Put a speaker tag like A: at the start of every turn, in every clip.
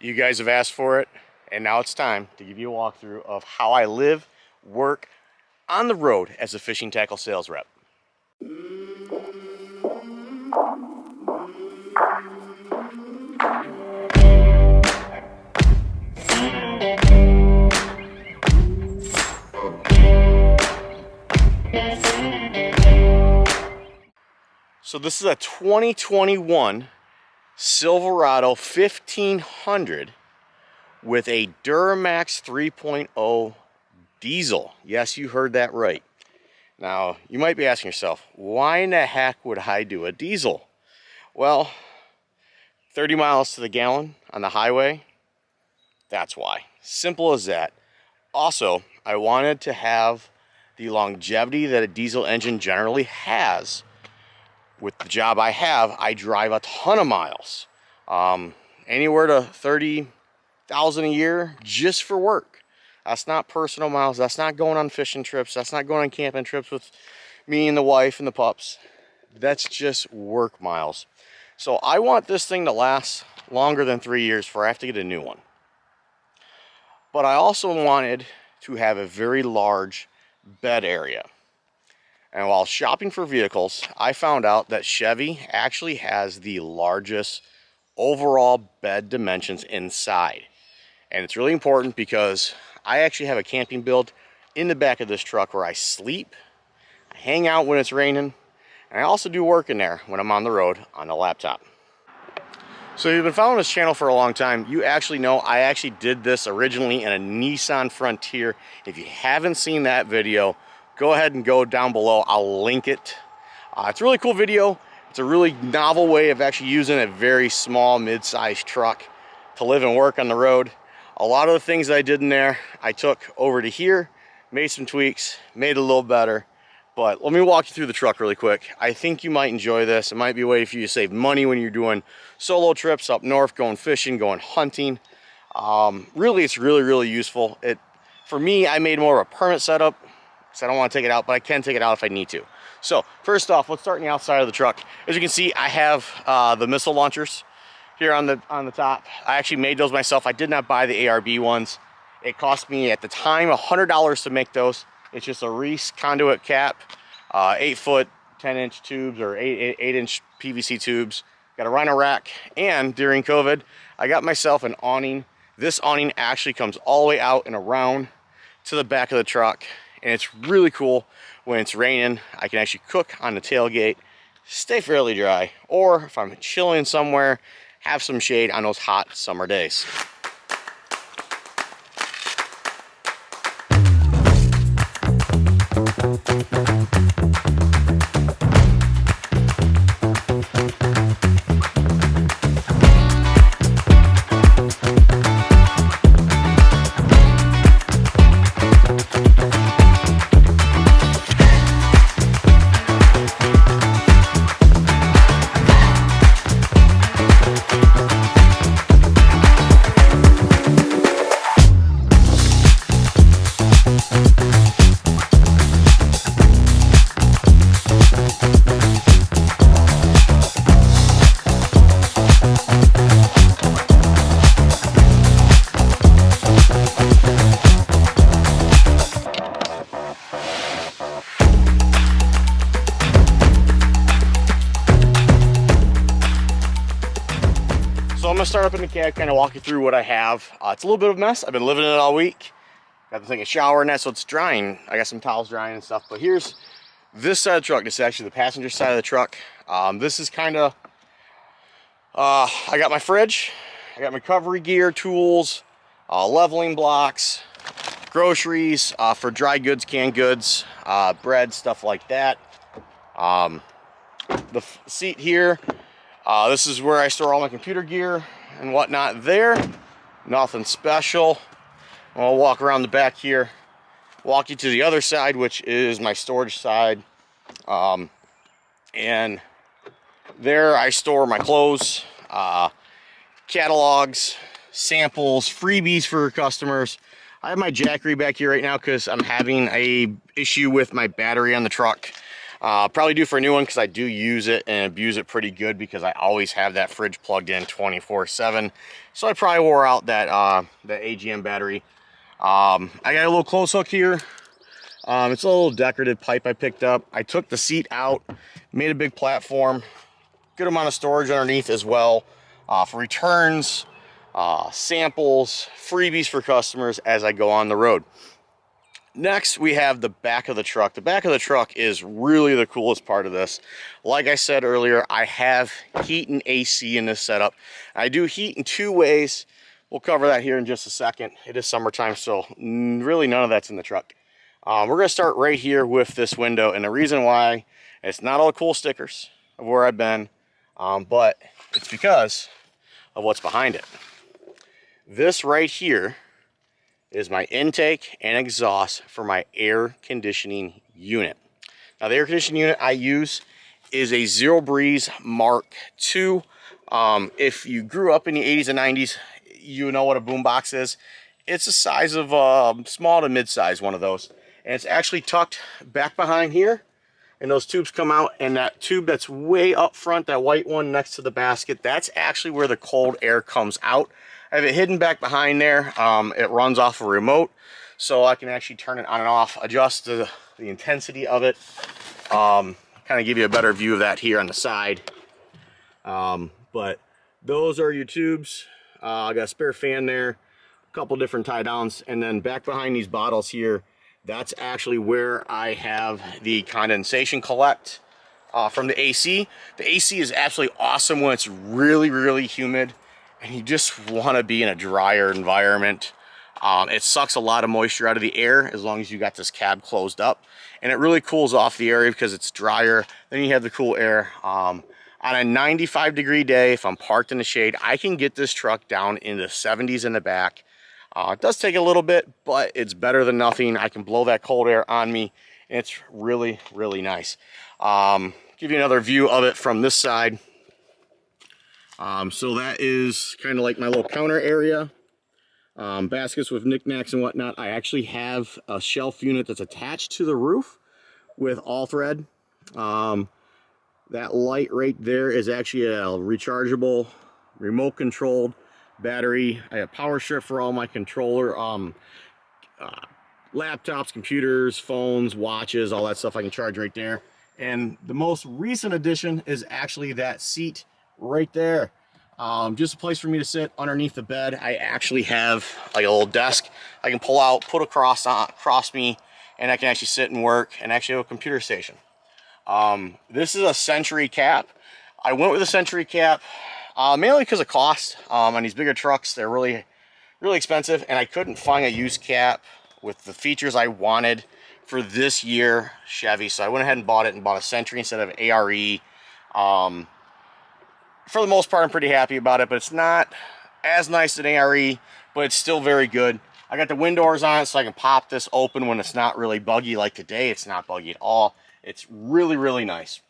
A: You guys have asked for it, and now it's time to give you a walkthrough of how I live, work on the road as a fishing tackle sales rep. So this is a 2021 Silverado 1500 with a Duramax 3.0 diesel. Yes, you heard that right. Now, you might be asking yourself, why in the heck would I do a diesel? Well, 30 miles to the gallon on the highway, that's why. Simple as that. Also, I wanted to have the longevity that a diesel engine generally has. With the job I have, I drive a ton of miles, anywhere to 30,000 a year just for work. That's not personal miles. That's not going on fishing trips. That's not going on camping trips with me and the wife and the pups. That's just work miles. So I want this thing to last longer than 3 years before I have to get a new one. But I also wanted to have a very large bed area. And while shopping for vehicles, I found out that Chevy actually has the largest overall bed dimensions inside. And it's really important because I actually have a camping build in the back of this truck where I sleep, I hang out when it's raining, and I also do work in there when I'm on the road on the laptop. So if you've been following this channel for a long time, you actually know I actually did this originally in a Nissan Frontier. If you haven't seen that video, go ahead and go down below. I'll link it. It's a really cool video. It's a really novel way of actually using a very small mid-sized truck to live and work on the road. A lot of the things that I did in there, I took over to here, made some tweaks, made it a little better. But let me walk you through the truck really quick. I think you might enjoy this. It might be a way for you to save money when you're doing solo trips up north, going fishing, going hunting. Really, it's really useful. For me, I made more of a permanent setup, so I don't want to take it out, but I can take it out if I need to. So first off, let's start on the outside of the truck. As you can see, I have the missile launchers here on the top. I actually made those myself. I did not buy the ARB ones. It cost me at the time $100 to make those. It's just a Reese conduit cap, 8-foot 10-inch tubes or 8-inch PVC tubes. Got a rhino rack, and during COVID, I got myself an awning. This awning actually comes all the way out and around to the back of the truck. And it's really cool when it's raining. I can actually cook on the tailgate, stay fairly dry, or if I'm chilling somewhere, have some shade on those hot summer days. So I'm gonna start up in the cab, kind of walk you through what I have. It's a little bit of a mess. I've been living in it all week. Got the thing a shower in that, so it's drying. I got some towels drying and stuff. But here's this side of the truck. This is actually the passenger side of the truck. This is kind of, I got my fridge, I got my recovery gear, tools, leveling blocks, groceries for dry goods, canned goods, bread, stuff like that. The seat here. This is where I store all my computer gear and whatnot there. Nothing special. I'll walk around the back here, walk you to the other side, which is my storage side. And there I store my clothes, catalogs, samples, freebies for customers. I have my Jackery back here right now because I'm having a issue with my battery on the truck. Probably due for a new one because I do use it and abuse it pretty good because I always have that fridge plugged in 24/7. So I probably wore out that that AGM battery. I got a little close hook here. It's a little decorative pipe I picked up. I took the seat out, made a big platform, good amount of storage underneath as well for returns, samples, freebies for customers as I go on the road. Next, we have the back of the truck. The back of the truck is really the coolest part of this. Like I said earlier, I have heat and AC in this setup. I do heat in two ways. We'll cover that here in just a second. It is summertime, so really none of that's in the truck. We're going to start right here with this window, and the reason why, it's not all the cool stickers of where I've been, but it's because of what's behind it. This right here is my intake and exhaust for my air conditioning unit. Now the air conditioning unit I use is a Zero Breeze Mark II. If you grew up in the 80s and 90s, you know what a boombox is. It's the size of small to mid-size one of those. And it's actually tucked back behind here. And those tubes come out, and that tube that's way up front, that white one next to the basket, that's actually where the cold air comes out. I have it hidden back behind there. It runs off a remote, so I can actually turn it on and off, adjust the intensity of it, kind of give you a better view of that here on the side. But those are your tubes. I got a spare fan there, a couple different tie downs, and then back behind these bottles here, that's actually where I have the condensation collect from the AC. The AC is absolutely awesome when it's really, really humid and you just want to be in a drier environment. It sucks a lot of moisture out of the air as long as you got this cab closed up, and it really cools off the area because it's drier. Then you have the cool air. On a 95-degree day, if I'm parked in the shade, I can get this truck down in the 70s in the back. It does take a little bit, but it's better than nothing. I can blow that cold air on me, and it's really, really nice. Give you another view of it from this side. So that is kind of like my little counter area. Baskets with knickknacks and whatnot. I actually have a shelf unit that's attached to the roof with all thread. That light right there is actually a rechargeable, remote controlled battery. I have power strip for all my controller, laptops, computers, phones, watches, all that stuff I can charge right there. And the most recent addition is actually that seat right there. Just a place for me to sit underneath the bed. I actually have like a little desk I can pull out, put across me, and I can actually sit and work, and actually have a computer station. This is a Century cap. I went with a Century cap mainly because of cost. On these bigger trucks, they're really, really expensive, and I couldn't find a used cap with the features I wanted for this year Chevy, so I went ahead and bought it and bought a Century instead of ARE. For the most part, I'm pretty happy about it, but it's not as nice as an ARE, but it's still very good. I got the wind doors on it so I can pop this open when it's not really buggy. Like today, it's not buggy at all. It's really, really nice.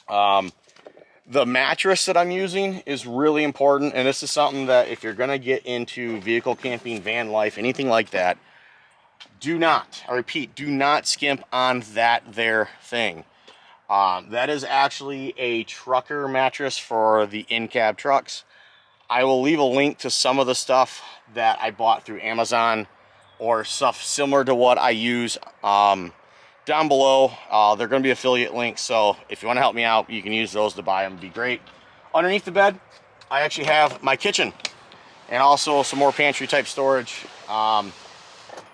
A: The mattress that I'm using is really important, and this is something that if you're going to get into vehicle camping, van life, anything like that, do not, I repeat, do not skimp on that there thing. That is actually a trucker mattress for the in-cab trucks. I will leave a link to some of the stuff that I bought through Amazon or stuff similar to what I use down below. They're going to be affiliate links, so if you want to help me out, you can use those to buy them. It'd be great. Underneath the bed, I actually have my kitchen and also some more pantry type storage.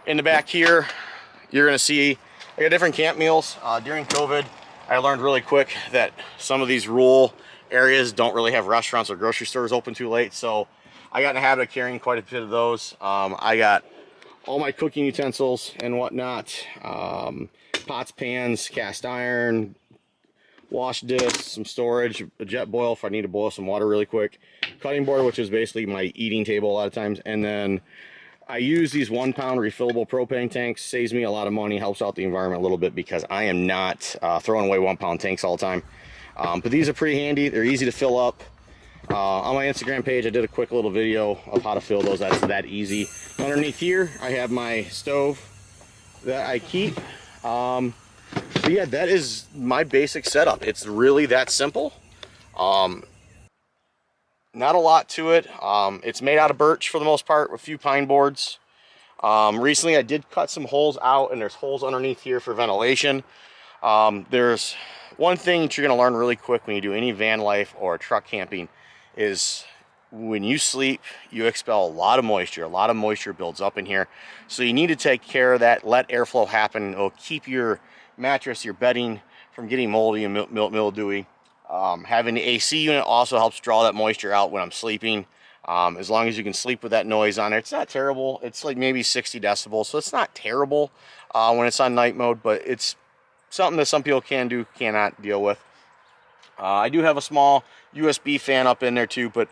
A: In the back here, you're going to see I got different camp meals. During COVID, I learned really quick that some of these rural areas don't really have restaurants or grocery stores open too late, so I got in the habit of carrying quite a bit of those. I got all my cooking utensils and whatnot, pots, pans, cast iron, wash discs, some storage, a jet boil if I need to boil some water really quick, cutting board, which is basically my eating table a lot of times, and then I use these 1 pound refillable propane tanks. Saves me a lot of money, helps out the environment a little bit because I am not throwing away 1 pound tanks all the time. But these are pretty handy. They're easy to fill up. On my Instagram page, I did a quick little video of how to fill those. That's that easy. Underneath here, I have my stove that I keep. These yeah, that is my basic setup. It's really that simple. Not a lot to it. It's made out of birch for the most part, with a few pine boards. Recently I did cut some holes out, and there's holes underneath here for ventilation. There's one thing that you're going to learn really quick when you do any van life or truck camping is when you sleep, you expel a lot of moisture. A lot of moisture builds up in here. So you need to take care of that, let airflow happen. It'll keep your mattress, your bedding from getting moldy and mildewy. Having the AC unit also helps draw that moisture out when I'm sleeping. As long as you can sleep with that noise on it, it's not terrible. It's like maybe 60 decibels, so it's not terrible when it's on night mode, but it's something that some people cannot deal with. I do have a small USB fan up in there too, but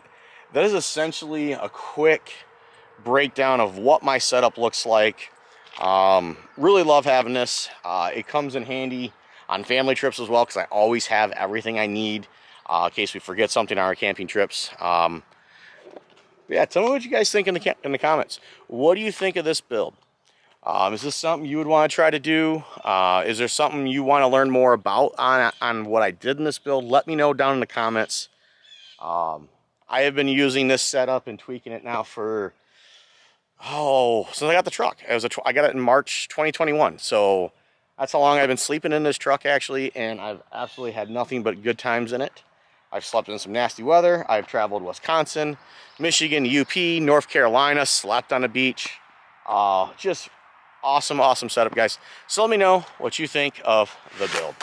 A: that is essentially a quick breakdown of what my setup looks like. Really love having this. It comes in handy on family trips as well, because I always have everything I need in case we forget something on our camping trips. Yeah, tell me what you guys think in the comments. What do you think of this build? Is this something you would want to try to do? Is there something you want to learn more about on what I did in this build? Let me know down in the comments. I have been using this setup and tweaking it now for, since I got the truck. I got it in March 2021, so that's how long I've been sleeping in this truck, actually, and I've absolutely had nothing but good times in it. I've slept in some nasty weather. I've traveled Wisconsin, Michigan, UP, North Carolina, slept on a beach. Just awesome setup, guys. So let me know what you think of the build.